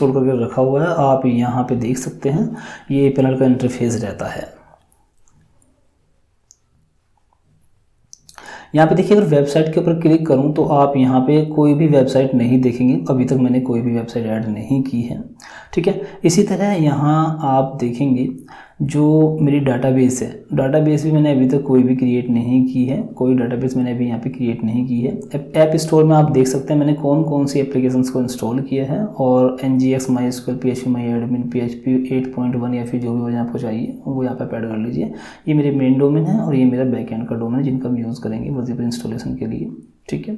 Install करके रखा हुआ है। आप यहाँ पे देख सकते हैं ये पैनल का इंटरफेस रहता है। यहाँ पे देखिए अगर वेबसाइट के ऊपर क्लिक करूँ तो आप यहाँ पे कोई भी वेबसाइट नहीं देखेंगे, अभी तक मैंने कोई भी वेबसाइट ऐड नहीं की है, ठीक है। इसी तरह यहाँ आप देखेंगे जो मेरी डाटाबेस है, डाटाबेस भी मैंने अभी तक कोई भी क्रिएट नहीं की है, कोई डाटाबेस मैंने अभी यहाँ पे क्रिएट नहीं की है। ऐप स्टोर में आप देख सकते हैं मैंने कौन कौन सी एप्लीकेशंस को इंस्टॉल किया है, और NGX, MySQL, PHP MyAdmin, PHP 8.1 या फिर जो भी वर्जन आपको चाहिए वो यहाँ पे ऐड कर लीजिए। ये मेरे मेन डोमेन है और ये मेरा बैकएंड का डोमेन है जिनका हम यूज़ करेंगे वर्जिबल इंस्टॉलेशन के लिए, ठीक है।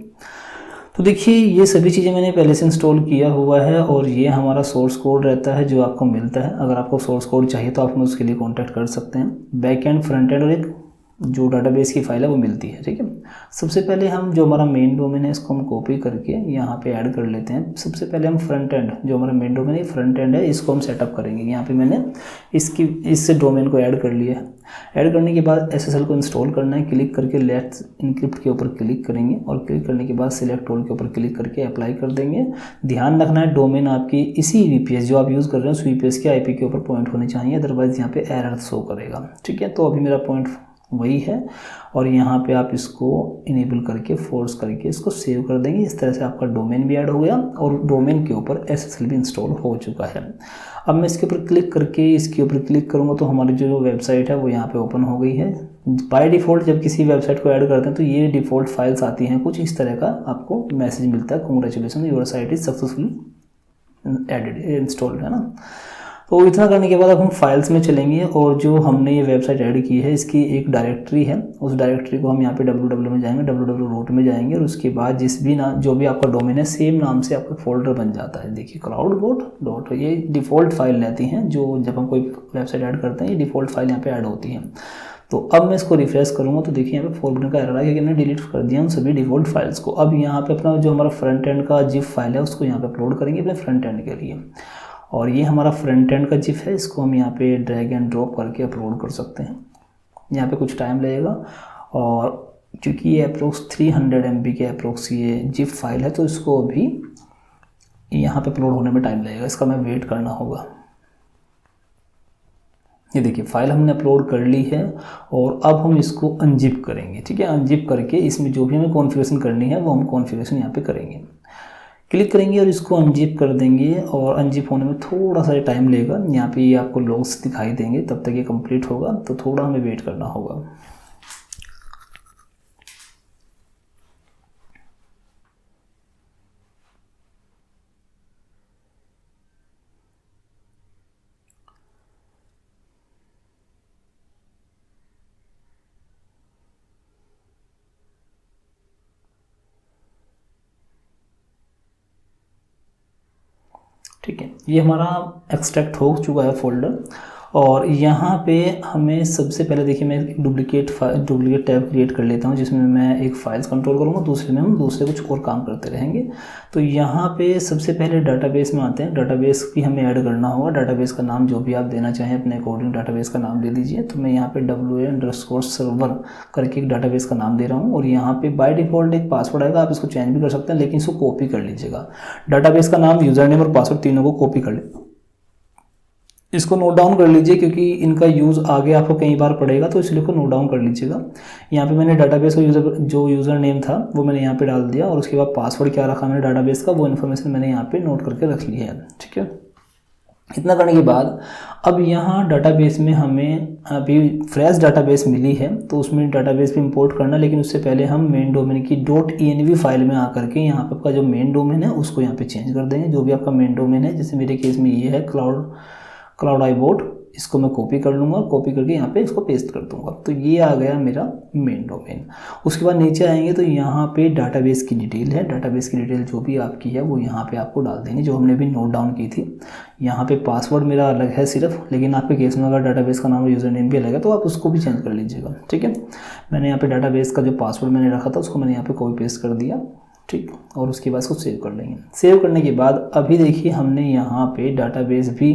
तो देखिए ये सभी चीज़ें मैंने पहले से इंस्टॉल किया हुआ है और ये हमारा सोर्स कोड रहता है जो आपको मिलता है। अगर आपको सोर्स कोड चाहिए तो आप उसके लिए कांटेक्ट कर सकते हैं। बैक एंड, फ्रंट एंड और एक जो डाटाबेस की फाइल है वो मिलती है, ठीक है। सबसे पहले हम जो हमारा मेन डोमेन है इसको हम कॉपी करके यहाँ पे ऐड कर लेते हैं। सबसे पहले हम फ्रंट एंड, जो हमारा मेन डोमेन है फ्रंट एंड है, इसको हम सेटअप करेंगे। यहाँ पे मैंने इस डोमेन को ऐड कर लिया है। ऐड करने के बाद SSL को इंस्टॉल करना है। क्लिक करके लेट्स इनक्रिप्ट के ऊपर क्लिक करेंगे और क्लिक करने के बाद सिलेक्ट ऑल के ऊपर क्लिक करके अप्लाई कर देंगे। ध्यान रखना है डोमेन आपकी इसी VPS जो आप यूज़ कर रहे हैं उस VPS के IP के ऊपर पॉइंट होने चाहिए, अदरवाइज यहाँ पे एरर शो करेगा, ठीक है। तो अभी मेरा पॉइंट वही है और यहाँ पे आप इसको इनेबल करके फोर्स करके इसको सेव कर देंगे। इस तरह से आपका डोमेन भी ऐड हो गया और डोमेन के ऊपर SSL भी इंस्टॉल हो चुका है। अब मैं इसके ऊपर क्लिक करके इसके ऊपर क्लिक करूँगा तो हमारी जो वेबसाइट है वो यहाँ पे ओपन हो गई है। बाय डिफ़ॉल्ट जब किसी वेबसाइट को ऐड करते हैं तो ये डिफ़ॉल्ट फाइल्स आती हैं, कुछ इस तरह का आपको मैसेज मिलता है, congratulation your site is successfully added installed, है ना। तो इतना करने के बाद अब हम फाइल्स में चलेंगे और जो हमने ये वेबसाइट ऐड की है इसकी एक डायरेक्टरी है, उस डायरेक्टरी को हम यहाँ पे www में जाएंगे, www रूट में जाएंगे और उसके बाद जो भी आपका डोमेन है सेम नाम से आपका फोल्डर बन जाता है। देखिए cloudbot ये डिफ़ॉल्ट फाइल रहती हैं जो जब हम कोई वेबसाइट ऐड करते हैं ये डिफ़ॉल्ट फाइल यहाँ पे ऐड होती हैं। तो अब मैं इसको रिफ्रेश करूँगा तो देखिए यहाँ पे फॉरवर्ड का एरर आया क्योंकि मैंने डिलीट कर दिया उन सभी डिफ़ॉल्ट फाइल्स को। अब यहाँ पे अपना जो हमारा फ्रंट एंड का जिप फाइल है उसको यहाँ पे अपलोड करेंगे अपने फ्रंट एंड के लिए, और ये हमारा फ्रंट एंड का जिप है, इसको हम यहाँ पे ड्रैग एंड ड्रॉप करके अपलोड कर सकते हैं। यहाँ पे कुछ टाइम लगेगा और क्योंकि ये अप्रोक्स 300 MB के अप्रोक्स ये जिप फाइल है तो इसको अभी यहाँ पे अपलोड होने में टाइम लगेगा, इसका मैं वेट करना होगा। ये देखिए फाइल हमने अपलोड कर ली है और अब हम इसको अनजिप करेंगे, ठीक है। अनजिप करके इसमें जो भी हमें कॉन्फ़िगरेशन करनी है वो हम कॉन्फ़िगरेशन यहाँ पे करेंगे। क्लिक करेंगे और इसको अनजिप कर देंगे और अनजिप होने में थोड़ा सा टाइम लगेगा। यहाँ पे ये आपको लॉग्स दिखाई देंगे, तब तक ये कंप्लीट होगा तो थोड़ा हमें वेट करना होगा। ठीक है, ये हमारा एक्सट्रैक्ट हो चुका है फोल्डर और यहाँ पे हमें सबसे पहले देखिए मैं एक डुप्लीकेट टैब क्रिएट कर लेता हूँ जिसमें मैं एक फाइल्स कंट्रोल करूँगा, दूसरे में हम दूसरे कुछ और काम करते रहेंगे। तो यहाँ पे सबसे पहले डाटाबेस में आते हैं। डाटाबेस की हमें ऐड करना होगा। डाटाबेस का नाम जो भी आप देना चाहें अपने अकॉर्डिंग डाटाबेस का नाम दे दीजिए। तो मैं यहाँ पे WA_server करके एक डाटाबेस का नाम दे रहा हूँ और यहाँ पे बाय डिफ़ॉल्ट एक पासवर्ड आएगा, आप इसको चेंज भी कर सकते हैं लेकिन इसको कॉपी कर लीजिएगा। डाटाबेस का नाम, यूज़र नेम और पासवर्ड तीनों को कॉपी कर ले, इसको नोट डाउन कर लीजिए क्योंकि इनका यूज़ आगे आपको कई बार पड़ेगा तो इसलिए को नोट डाउन कर लीजिएगा। यहाँ पे मैंने डाटाबेस का यूज़र नेम था वो मैंने यहाँ पे डाल दिया और उसके बाद पासवर्ड क्या रखा मैंने डाटाबेस का वो इन्फॉर्मेशन मैंने यहाँ पे नोट करके रख ली है, ठीक है। इतना करने के बाद अब यहाँ डाटाबेस में हमें अभी फ्रेश डाटाबेस मिली है तो उसमें डाटाबेस भी इंपोर्ट करना, लेकिन उससे पहले हम मेन डोमेन की .env फाइल में आकर के यहाँ पे आपका जो मेन डोमेन है उसको यहाँ पे चेंज कर देंगे। जो भी आपका मेन डोमेन है, जैसे मेरे केस में ये है cloud_ibot, इसको मैं कॉपी कर लूँगा, कॉपी करके यहाँ पे इसको पेस्ट कर दूँगा। तो ये आ गया मेरा मेन डोमेन। उसके बाद नीचे आएंगे तो यहाँ पे डाटाबेस की डिटेल है। डाटाबेस की डिटेल जो भी आपकी है वो यहाँ पे आपको डाल देंगे जो हमने भी नोट डाउन की थी। यहाँ पे पासवर्ड मेरा अलग है सिर्फ, लेकिन आपके केस में अगर डाटाबेस का नाम और यूज़र नेम भी अलग है तो आप उसको भी चेंज कर लीजिएगा, ठीक है। मैंने यहाँ पे डाटाबेस का जो पासवर्ड मैंने रखा था उसको मैंने यहाँ पे कॉपी पेस्ट कर दिया, ठीक। और उसके बाद इसको सेव कर लेंगे। सेव करने के बाद अभी देखिए हमने यहाँ पे डाटाबेस भी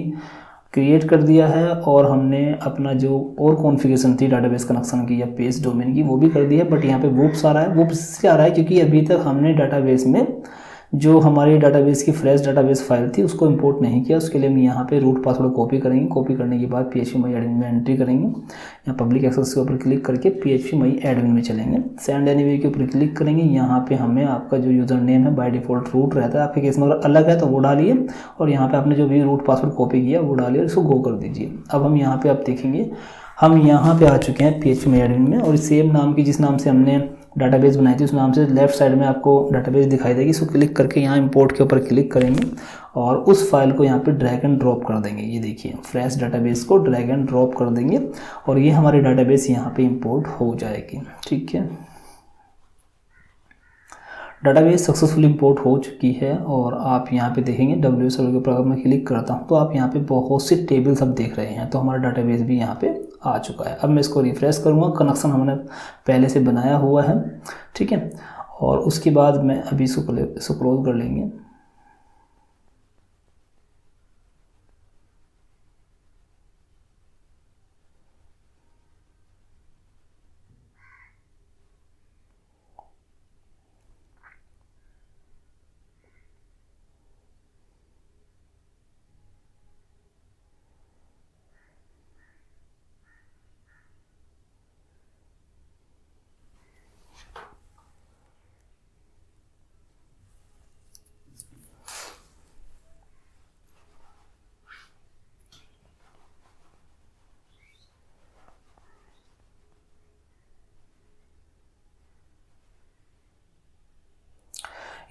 क्रिएट कर दिया है और हमने अपना जो और कॉन्फ़िगरेशन थी डाटाबेस कनेक्शन की या पेज डोमेन की वो भी कर दी है। बट यहाँ पे वूप्स आ रहा है। वूप्स इसलिए आ रहा है क्योंकि अभी तक हमने डाटाबेस में जो हमारी डाटाबेस की फ्रेश डाटाबेस फाइल थी उसको इंपोर्ट नहीं किया। उसके लिए हम यहाँ पे रूट पासवर्ड कॉपी करेंगे। कॉपी करने के बाद phpMyAdmin में एंट्री करेंगे। यहाँ पब्लिक एक्सेस के ऊपर क्लिक करके phpMyAdmin में चलेंगे। सेंड एनीवे के ऊपर क्लिक करेंगे। यहाँ पे हमें आपका जो यूज़र नेम है बाय डिफ़ॉल्ट रूट रहता है, आपके केस में अगर अलग है तो वो डालिए, और यहाँ पे आपने जो भी रूट पासवर्ड कॉपी किया वो डालिए और इसको गो कर दीजिए। अब हम यहाँ पे आप देखेंगे हम यहाँ पे आ चुके हैं phpMyAdmin में, और सेम नाम की जिस नाम से हमने डाटाबेस बनाई थी उस नाम से लेफ्ट साइड में आपको डाटाबेस दिखाई देगी। इसको क्लिक करके यहाँ इंपोर्ट के ऊपर क्लिक करेंगे और उस फाइल को यहाँ पे ड्रैग एंड ड्रॉप कर देंगे। ये देखिए फ्रेश डाटाबेस को ड्रैग एंड ड्रॉप कर देंगे और ये हमारी डाटाबेस यहाँ पे इंपोर्ट हो जाएगी। ठीक है, डाटाबेस सक्सेसफुल इंपोर्ट हो चुकी है और आप यहाँ पे देखेंगे WS सर्वर के ऊपर अगर मैं क्लिक करता हूँ तो आप यहाँ पे बहुत से टेबल्स अब देख रहे हैं। तो हमारा डाटाबेस भी यहाँ पे आ चुका है। अब मैं इसको रिफ्रेश करूँगा, कनेक्शन हमने पहले से बनाया हुआ है। ठीक है, और उसके बाद मैं अभी इसको क्लोज कर लेंगे।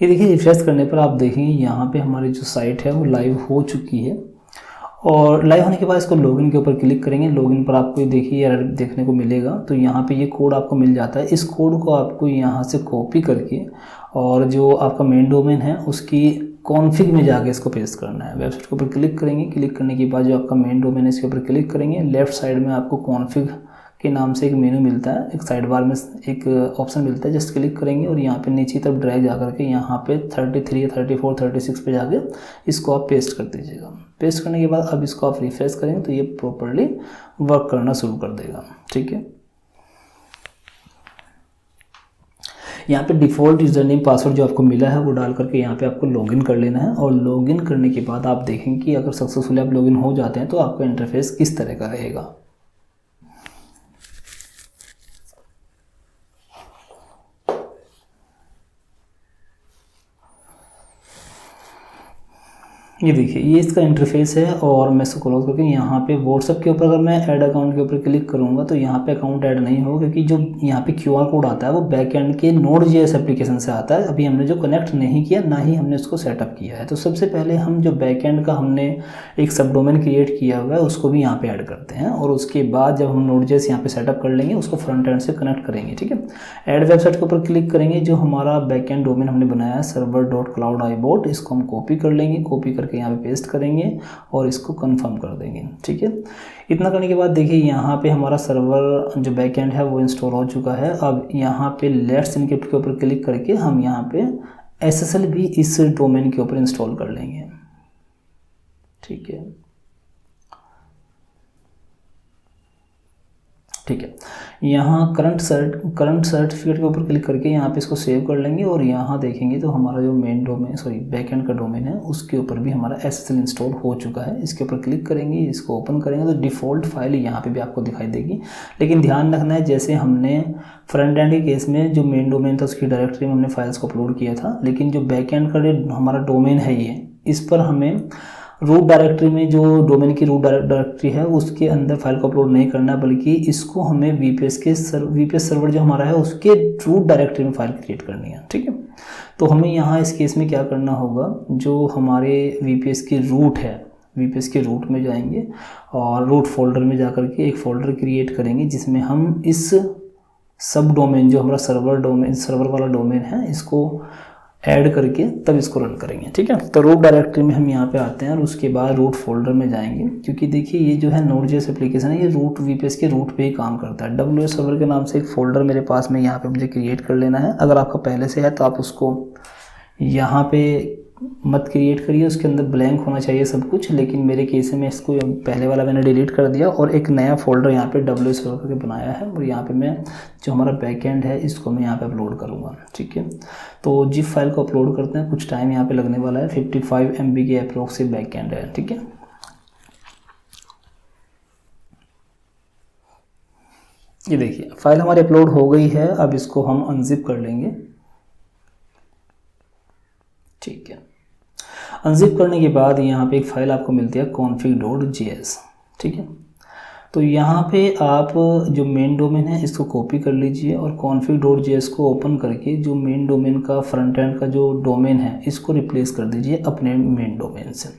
ये देखिए रिफ्रेश करने पर आप देखेंगे यहाँ पे हमारी जो साइट है वो लाइव हो चुकी है। और लाइव होने के बाद इसको लॉगिन के ऊपर क्लिक करेंगे। लॉगिन पर आपको देखिए एरर देखने को मिलेगा। तो यहाँ पे ये कोड आपको मिल जाता है। इस कोड को आपको यहाँ से कॉपी करके और जो आपका मेन डोमेन है उसकी कॉन्फ़िग में जाके इसको पेस्ट करना है। वेबसाइट के ऊपर क्लिक करेंगे। क्लिक करने के बाद जो आपका मेन डोमेन है इसके ऊपर क्लिक करेंगे। लेफ्ट साइड में आपको कॉन्फ़िग के नाम से एक मेनू मिलता है, एक साइड बार में एक ऑप्शन मिलता है, जस्ट क्लिक करेंगे और यहाँ पे नीचे तरफ ड्रैग जा करके यहाँ पे 33, 34, 36 पे जाके इसको आप पेस्ट कर दीजिएगा। पेस्ट करने के बाद अब इसको आप रिफ्रेश करेंगे तो ये प्रॉपर्ली वर्क करना शुरू कर देगा। ठीक है, यहाँ पे डिफ़ॉल्ट यूज़र नेम पासवर्ड जो आपको मिला है वो डाल करके यहाँ पे आपको लॉगिन कर लेना है। और लॉगिन करने के बाद आप देखेंगे कि अगर सक्सेसफुली आप लॉगिन हो जाते हैं तो आपका इंटरफेस किस तरह का रहेगा। ये देखिए ये इसका इंटरफेस है और मैं इसको क्लोज करके यहाँ पे व्हाट्सएप के ऊपर अगर मैं ऐड अकाउंट के ऊपर क्लिक करूँगा तो यहाँ पे अकाउंट ऐड नहीं होगा, क्योंकि जो यहाँ पे QR कोड आता है वो बैकएंड के Node.js एप्लीकेशन से आता है। अभी हमने जो कनेक्ट नहीं किया, ना ही हमने उसको सेटअप किया है। तो सबसे पहले हम जो बैकएंड का हमने एक सब डोमेन क्रिएट किया हुआ है उसको भी यहाँ पे ऐड करते हैं, और उसके बाद जब हम Node.js यहाँ पे सेटअप कर लेंगे उसको फ्रंट एंड से कनेक्ट करेंगे। ठीक है, ऐड वेबसाइट के ऊपर क्लिक करेंगे। जो हमारा बैकएंड डोमेन हमने बनाया है server.cloudibot, इसको हम कॉपी कर लेंगे। कॉपी करके यहाँ पे पेस्ट करेंगे और इसको कंफर्म कर देंगे। ठीक है, इतना करने के बाद देखिए यहाँ पे हमारा सर्वर जो बैकएंड है वो इंस्टॉल हो चुका है। अब यहाँ पे लेट्स इनक्रिप्ट के ऊपर क्लिक करके हम यहाँ पे SSL भी इस डोमेन के ऊपर इंस्टॉल कर लेंगे। ठीक है, ठीक है, यहाँ करंट सर्टिफिकेट के ऊपर क्लिक करके यहाँ पे इसको सेव कर लेंगे और यहाँ देखेंगे तो हमारा जो मेन डोमेन बैकएंड का डोमेन है उसके ऊपर भी हमारा SSL इंस्टॉल हो चुका है। इसके ऊपर क्लिक करेंगे, इसको ओपन करेंगे तो डिफ़ॉल्ट फाइल यहाँ पे भी आपको दिखाई देगी। लेकिन ध्यान रखना है, जैसे हमने फ्रंट एंड के केस में जो मेन डोमेन था उसकी डायरेक्टरी में हमने फाइल्स को अपलोड किया था, लेकिन जो बैकएंड का जो हमारा डोमेन है ये, इस पर हमें रूट डायरेक्टरी में जो डोमेन की रूट डायरेक्टरी है उसके अंदर फाइल को अपलोड नहीं करना, बल्कि इसको हमें VPS सर्वर जो हमारा है उसके रूट डायरेक्टरी में फाइल क्रिएट करनी है। ठीक है, तो हमें यहाँ इस केस में क्या करना होगा, जो हमारे VPS की रूट है, VPS के रूट में जाएंगे और रूट फोल्डर में जा करके एक फ़ोल्डर क्रिएट करेंगे जिसमें हम इस सब डोमेन जो हमारा सर्वर वाला डोमेन है इसको ऐड करके तब इसको रन करेंगे। ठीक है, तो रूट डायरेक्टरी में हम यहाँ पे आते हैं और उसके बाद रूट फोल्डर में जाएंगे, क्योंकि देखिए ये जो है Node.js एप्लीकेशन है ये रूट VPS के रूट पे ही काम करता है। WS सर्वर के नाम से एक फ़ोल्डर मेरे पास में यहाँ पे मुझे क्रिएट कर लेना है। अगर आपका पहले से है तो आप उसको यहाँ पे मत क्रिएट करिए, उसके अंदर ब्लैंक होना चाहिए सब कुछ। लेकिन मेरे केस में इसको पहले वाला मैंने डिलीट कर दिया और एक नया फोल्डर यहाँ पे WS सर्वर करके बनाया है, और यहाँ पे मैं जो हमारा बैकएंड है इसको मैं यहाँ पे अपलोड करूँगा। ठीक है, तो जिप फाइल को अपलोड करते हैं, कुछ टाइम यहाँ पे लगने वाला है। 55 MB के अप्रोक्स बैकएंड है। ठीक है, ये देखिए फाइल हमारी अपलोड हो गई है। अब इसको हम अनजिप कर लेंगे। ठीक है, अनजिप करने के बाद यहाँ पे एक फ़ाइल आपको मिलती है config.js। ठीक है, तो यहाँ पे आप जो मेन डोमेन है इसको कॉपी कर लीजिए और config.js को ओपन करके जो मेन डोमेन का फ्रंट एंड का जो डोमेन है इसको रिप्लेस कर दीजिए अपने मेन डोमेन से।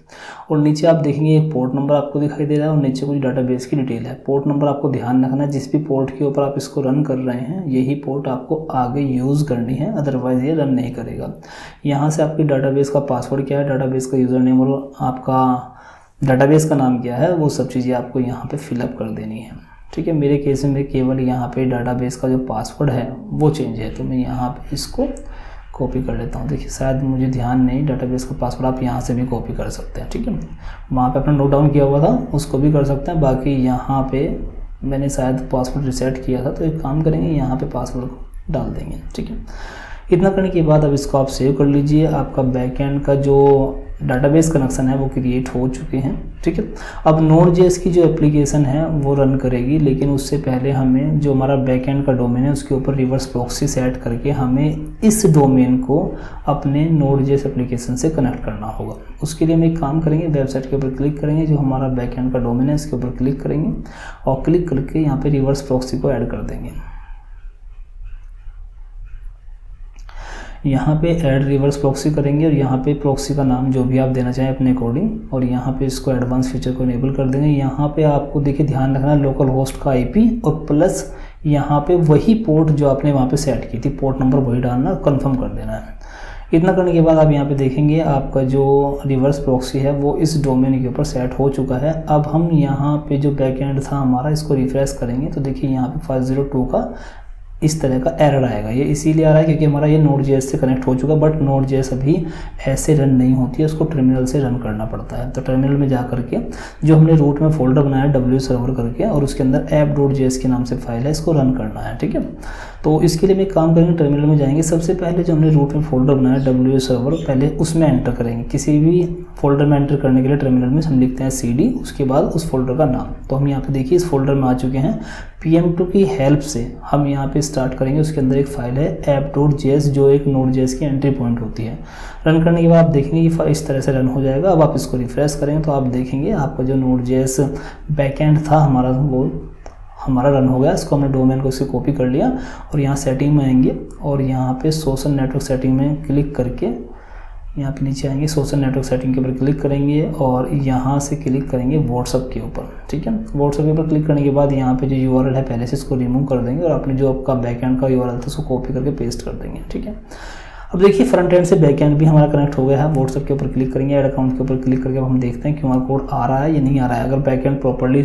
और नीचे आप देखेंगे एक पोर्ट नंबर आपको दिखाई दे रहा है और नीचे कुछ डाटाबेस की डिटेल है। पोर्ट नंबर आपको ध्यान रखना है, जिस भी पोर्ट के ऊपर आप इसको रन कर रहे हैं यही पोर्ट आपको आगे यूज़ करनी है, अदरवाइज़ ये रन नहीं करेगा। यहाँ से आपकी डाटाबेस का पासवर्ड क्या है, डाटाबेस का यूज़र नेम और आपका डाटाबेस का नाम क्या है, वो सब चीज़ें आपको यहाँ पे फिलअप कर देनी है। ठीक है, मेरे केस में केवल यहाँ पे डाटाबेस का जो पासवर्ड है वो चेंज है, तो मैं यहाँ पे इसको कॉपी कर लेता हूँ। देखिए शायद मुझे ध्यान नहीं, डाटाबेस का पासवर्ड आप यहाँ से भी कॉपी कर सकते हैं। ठीक है, वहाँ पे अपना नोट डाउन किया हुआ था उसको भी कर सकते हैं। बाकी यहाँ पे मैंने शायद पासवर्ड रिसेट किया था, तो एक काम करेंगे यहाँ पे पासवर्ड डाल देंगे। ठीक है, इतना करने के बाद अब इसको आप सेव कर लीजिए। आपका बैकएंड का जो डाटाबेस कनेक्शन है वो क्रिएट हो चुके हैं। ठीक है, अब Node.js की जो एप्लीकेशन है वो रन करेगी, लेकिन उससे पहले हमें जो हमारा बैकएंड का डोमेन है उसके ऊपर रिवर्स प्रॉक्सी सेट करके हमें इस डोमेन को अपने Node.js एप्लीकेशन से कनेक्ट करना होगा। उसके लिए हम एक काम करेंगे, वेबसाइट के ऊपर क्लिक करेंगे, जो हमारा बैकएंड का डोमेन है इसके ऊपर क्लिक करेंगे और क्लिक करके यहाँ पे रिवर्स प्रॉक्सी को ऐड कर देंगे। यहाँ पे ऐड रिवर्स प्रॉक्सी करेंगे और यहाँ पे प्रॉक्सी का नाम जो भी आप देना चाहें अपने अकॉर्डिंग, और यहाँ पे इसको एडवांस फीचर को इनेबल कर देंगे। यहाँ पे आपको देखिए ध्यान रखना है लोकल होस्ट का IP और प्लस यहाँ पे वही पोर्ट जो आपने वहाँ पे सेट की थी, पोर्ट नंबर वही डालना, कंफर्म कर देना है। इतना करने के बाद आप यहाँ पे देखेंगे आपका जो रिवर्स प्रॉक्सी है वो इस डोमेन के ऊपर सेट हो चुका है। अब हम यहाँ पे जो बैकएंड था हमारा इसको रिफ्रेश करेंगे तो देखिए यहाँ पे 502 का इस तरह का एरर आएगा। ये इसीलिए आ रहा है क्योंकि हमारा ये Node.js से कनेक्ट हो चुका, बट Node.js अभी ऐसे रन नहीं होती है, उसको टर्मिनल से रन करना पड़ता है। तो टर्मिनल में जा करके जो हमने रूट में फोल्डर बनाया WS सर्वर करके और उसके अंदर app.js के नाम से फाइल है, इसको रन करना है। ठीक है, तो इसके लिए हम एक काम करेंगे, टर्मिनल में जाएंगे, सबसे पहले जो हमने रूट में फोल्डर बनाया WS सर्वर पहले उसमें एंटर करेंगे। किसी भी फोल्डर में एंटर करने के लिए टर्मिनल में हम लिखते हैं CD, उसके बाद उस फोल्डर का नाम। तो हम यहाँ पे देखिए इस फोल्डर में आ चुके हैं। PM2 की हेल्प से हम यहाँ पे स्टार्ट करेंगे। उसके अंदर एक फाइल है app.js जो एक Node.js की एंट्री पॉइंट होती है। रन करने के बाद आप देखेंगे ये इस तरह से रन हो जाएगा। अब आप इसको रिफ्रेश करेंगे तो आप देखेंगे आपका जो Node.js बैकएंड था हमारा वो हमारा रन हो गया। इसको हमने डोमेन को इससे कॉपी कर लिया और यहाँ सेटिंग में आएंगे और यहाँ पे सोशल नेटवर्क सेटिंग में क्लिक करके यहाँ पे नीचे आएंगे, सोशल नेटवर्क सेटिंग के ऊपर क्लिक करेंगे और यहाँ से क्लिक करेंगे व्हाट्सअप के ऊपर। ठीक है, व्हाट्सअप के ऊपर क्लिक करने के बाद यहाँ पे जो URL है पहले से इसको रिमूव कर देंगे और अपने जो आपका बैकएंड का URL था उसको कॉपी करके पेस्ट कर देंगे। ठीक है, अब देखिए फ्रंट एंड से बैक एंड भी हमारा कनेक्ट हो गया है। व्हाट्सएप के ऊपर क्लिक करेंगे, ऐड अकाउंट के ऊपर क्लिक करके अब हम देखते हैं QR कोड आ रहा है या नहीं आ रहा है। अगर बैक एंड प्रॉपर्ली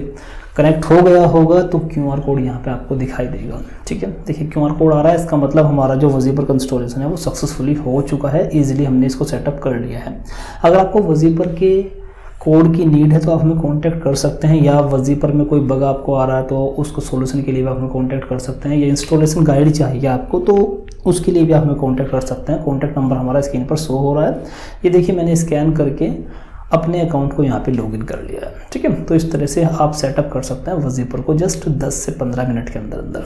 कनेक्ट हो गया होगा तो QR कोड यहाँ पे आपको दिखाई देगा। ठीक है, देखिए QR कोड आ रहा है, इसका मतलब हमारा जो वजीपर का इंस्टॉलेशन है वो सक्सेसफुली हो चुका है। ईजिली हमने इसको सेटअप कर लिया है। अगर आपको वजीपर के कोड की नीड है तो आप हमें कांटेक्ट कर सकते हैं, या वजीपर में कोई बग आपको आ रहा है तो उसको सोल्यूशन के लिए भी आप हमें कांटेक्ट कर सकते हैं, या इंस्टॉलेशन गाइड चाहिए आपको तो उसके लिए भी आप हमें कांटेक्ट कर सकते हैं। कांटेक्ट नंबर हमारा स्क्रीन पर शो हो रहा है। ये देखिए मैंने स्कैन करके अपने अकाउंट को यहाँ पे लॉगिन कर लिया है। ठीक है, तो इस तरह से आप सेटअप कर सकते हैं वजीपर को जस्ट 10 से 15 मिनट के अंदर अंदर।